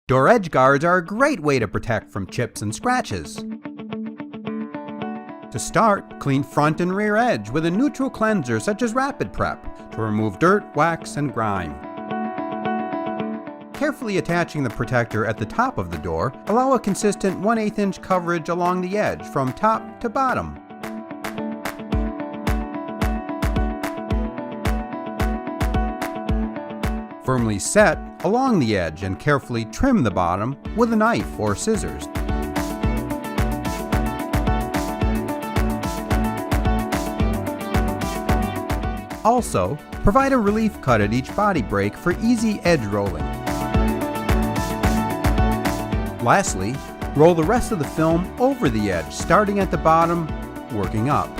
Door edge guards are a great way to protect from chips and scratches. To start, clean front and rear edge with a neutral cleanser such as Rapid Prep to remove dirt, wax, and grime. Carefully attaching the protector at the top of the door, allow a consistent 1/8 inch coverage along the edge from top to bottom. Firmly set along the edge and carefully trim the bottom with a knife or scissors. Also, provide a relief cut at each body break for easy edge rolling. Lastly, roll the rest of the film over the edge, starting at the bottom, working up.